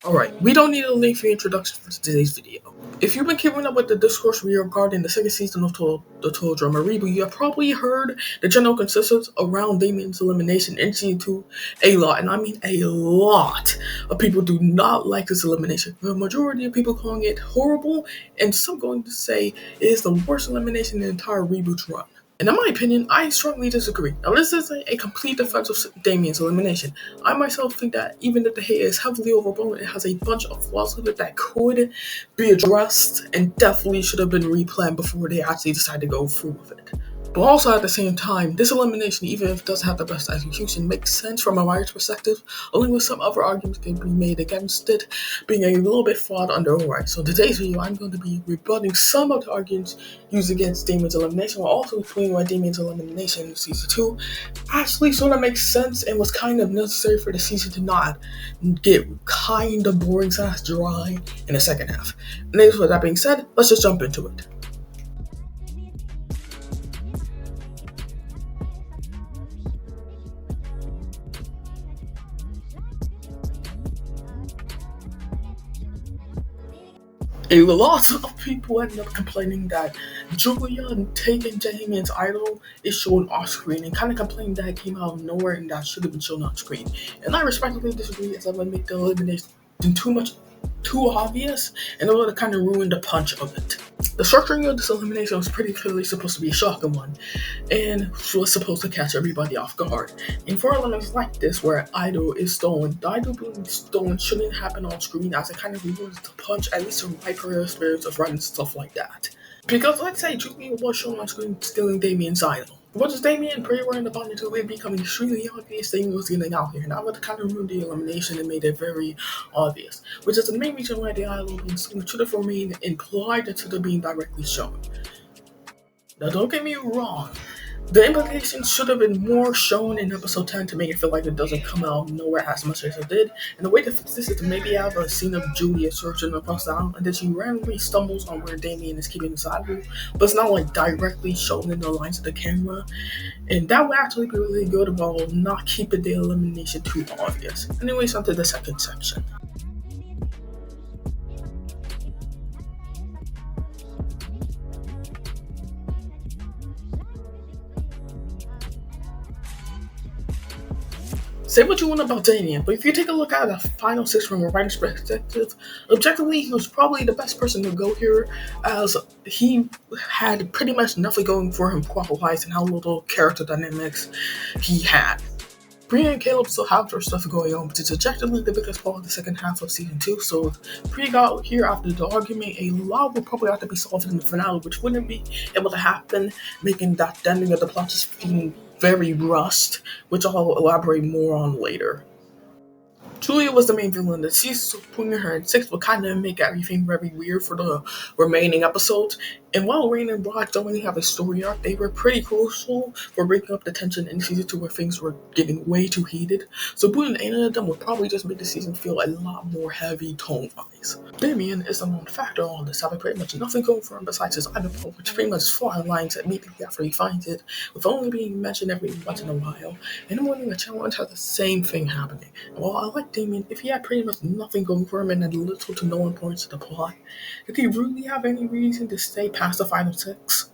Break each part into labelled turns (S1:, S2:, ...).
S1: Alright, we don't need a lengthy introduction for today's video. If you've been keeping up with the discourse regarding the second season of the drama reboot, you have probably heard the general consensus around Damien's elimination in season 2 a lot, and I mean a lot of people do not like this elimination. The majority of people calling it horrible, and some going to say it is the worst elimination in the entire reboot run. And in my opinion, I strongly disagree. Now, this isn't a complete defense of Damien's elimination. I myself think that even if the hate is heavily overblown, it has a bunch of flaws with it that could be addressed and definitely should have been replanned before they actually decided to go through with it. But also at the same time, this elimination, even if it doesn't have the best execution, makes sense from a writer's perspective, along with some other arguments can be made against it, being a little bit flawed on their own right. So in today's video, I'm going to be rebutting some of the arguments used against Damien's elimination, while also explaining why Damien's elimination in season 2 actually sort of makes sense and was kind of necessary for the season to not get kind of boring / dry in the second half. And with that being said, let's just jump into it. A lot of people end up complaining that Julia taking Damien's idol is shown off screen and kind of complaining that it came out of nowhere and that should have been shown on screen. And I respectfully disagree, as I would make the elimination too obvious and it would have kind of ruined the punch of it. The structuring of this elimination was pretty clearly supposed to be a shocking one and was supposed to catch everybody off guard. And for elements like this where idol is stolen, the idol being stolen shouldn't happen on screen, as it kind of ruins the punch, at least from my personal experience of writing stuff like that. Because let's say Julia was shown on screen stealing Damien's idol. What does Damien pretty were in the bond until it becoming extremely obvious Damien was getting out here? And that would kind of ruin the elimination and made it very obvious. Which is the main reason why the idol being stolen should have remained implied instead of being directly shown. Now don't get me wrong, the implications should have been more shown in episode 10 to make it feel like it doesn't come out of nowhere as much as it did. And the way to fix this is to maybe have a scene of Julia searching across the island and then she randomly stumbles on where Damien is keeping his idol, but it's not like directly shown in the lines of the camera. And that would actually be really good while not keeping the elimination too obvious. Anyways, on to the second section. Say what you want about Damien, but if you take a look at the final 6 from a writer's perspective, objectively, he was probably the best person to go here, as he had pretty much nothing going for him plot-wise and how little character dynamics he had. Priya and Caleb still have their stuff going on, but it's objectively the biggest part of the second half of season 2, so if Priya got here after the argument, a lot would probably have to be solved in the finale, which wouldn't be able to happen, making that ending of the plot just being very rushed, which I'll elaborate more on later. Julia was the main villain. The season, so putting her in 6th would kind of make everything very weird for the remaining episodes. And while Rain and Brock don't really have a story arc, they were pretty crucial for breaking up the tension in season 2 where things were getting way too heated. So putting any of them would probably just make the season feel a lot more heavy tone-wise. Damien is the lone factor on this, having pretty much nothing going for him besides his idol, which pretty much fly lines immediately after he finds it, with only being mentioned every once in a while, and then winning a challenge has the same thing happening. And while I like Damien, if he had pretty much nothing going for him and had little to no importance to the plot, did he really have any reason to stay past the final 6?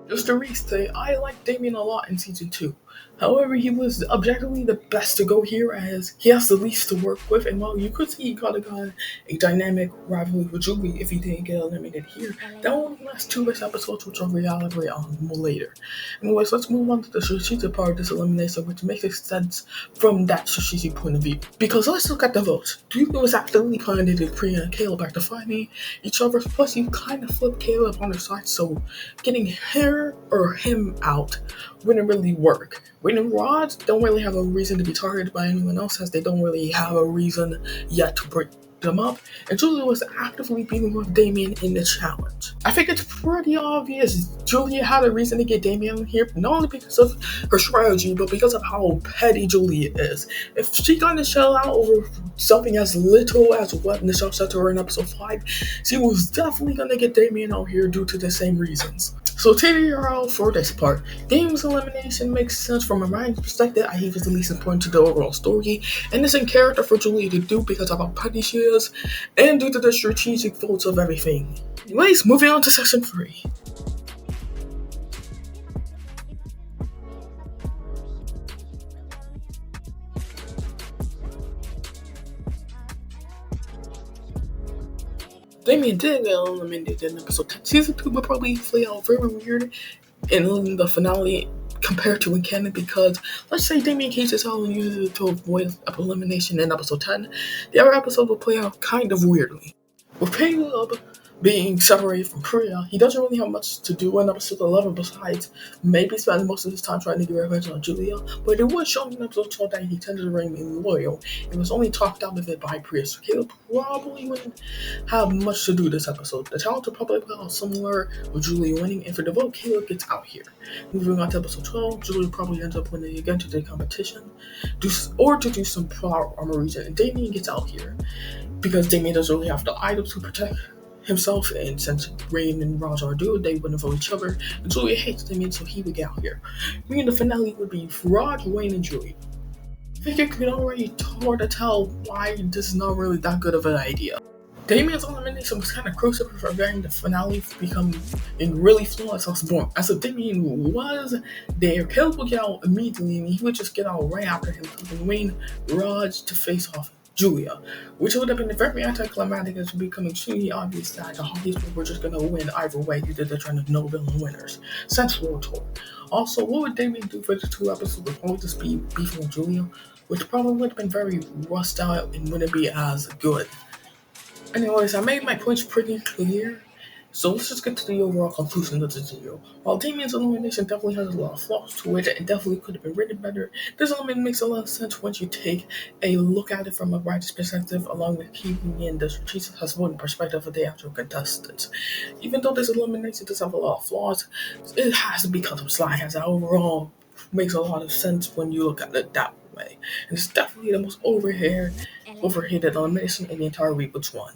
S1: Just to restate, I like Damien a lot in season 2. However, he was objectively the best to go here as he has the least to work with, and while you could see he could have got a dynamic rivalry with Julie if he didn't get eliminated here, that only lasts 2 episodes, which I'll elaborate on more later. Anyways, let's move on to the strategic part of this elimination, which makes sense from that strategic point of view. Because let's look at the votes. Julie was actively planning to Priya and Caleb back to fighting each other, plus you kind of flipped Caleb on their side, so getting her or him out wouldn't really work. Wayne and Rod don't really have a reason to be targeted by anyone else, as they don't really have a reason yet to break them up, and Julia was actively beating with Damien in the challenge. I think it's pretty obvious Julia had a reason to get Damien here, not only because of her strategy, but because of how petty Julia is. If she got to shell out over something as little as what Michelle said to her in episode 5, she was definitely going to get Damien out here due to the same reasons. So TDRL for this part, Damien's elimination makes sense from a writing perspective. I think it's the least important to the overall story, and it's in character for Julia to do because of how petty she is, and due to the strategic faults of everything. Anyways, moving on to section 3. Damien did get eliminated in episode 10. Season 2 will probably play out very weird in the finale compared to in canon because let's say Damien cases out and uses it to avoid elimination in episode 10. The other episode will play out kind of weirdly. With Caleb being separated from Priya, he doesn't really have much to do in episode 11 besides maybe spending most of his time trying to get revenge on Julia, but it was shown in episode 12 that he tended to remain loyal. It was only talked out of it by Priya, so Caleb probably wouldn't have much to do this episode. The talent will probably play out similar with Julia winning, and for the vote, Caleb gets out here. Moving on to episode 12, Julia probably ends up winning again to the competition, or to do some power armor region, and Damien gets out here because Damien doesn't really have the items to protect himself, and since Rain and Raj are duo, they wouldn't vote each other. And Julia hates Damien, so he would get out here. Meaning the finale would be Raj, Wayne, and Julia. I think it could already hard to tell why this is not really that good of an idea. Damien's elimination was kind of crucial for preventing the finale becoming really flawless as born. As if Damien was there, Caleb would get out immediately, and he would just get out right after him, telling Wayne, Raj to face off Julia, which would have been very anticlimactic as becoming extremely obvious that the Hawkeyes were just gonna win either way due to the trend of no villain winners since World Tour. Also, what would Damien do for the 2 episodes would probably just be beefing with Julia, which probably would have been very rushed out and wouldn't be as good. Anyways, I made my points pretty clear, so let's just get to the overall conclusion of the video. While Damien's elimination definitely has a lot of flaws to it and definitely could have been written better, this element makes a lot of sense once you take a look at it from a writer's perspective, along with keeping in the strategic husband perspective of the actual contestants. Even though this elimination does have a lot of flaws, it has to be cut some slack, as that overall makes a lot of sense when you look at it that way. And it's definitely the most overhated elimination in the entire Reboot one.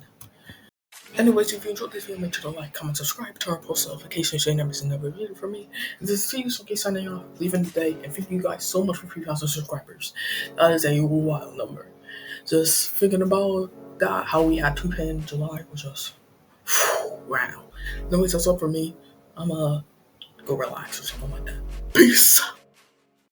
S1: Anyways, if you enjoyed this video, make sure to like, comment, subscribe, turn on post notifications so you never miss another video from me. And this is Steve signing off, leaving today, and thank you guys so much for 3,000 subscribers. That is a wild number. Just thinking about that, how we had 2K in July was just wow. Anyways, that's all for me. I'm go relax or something like that. Peace.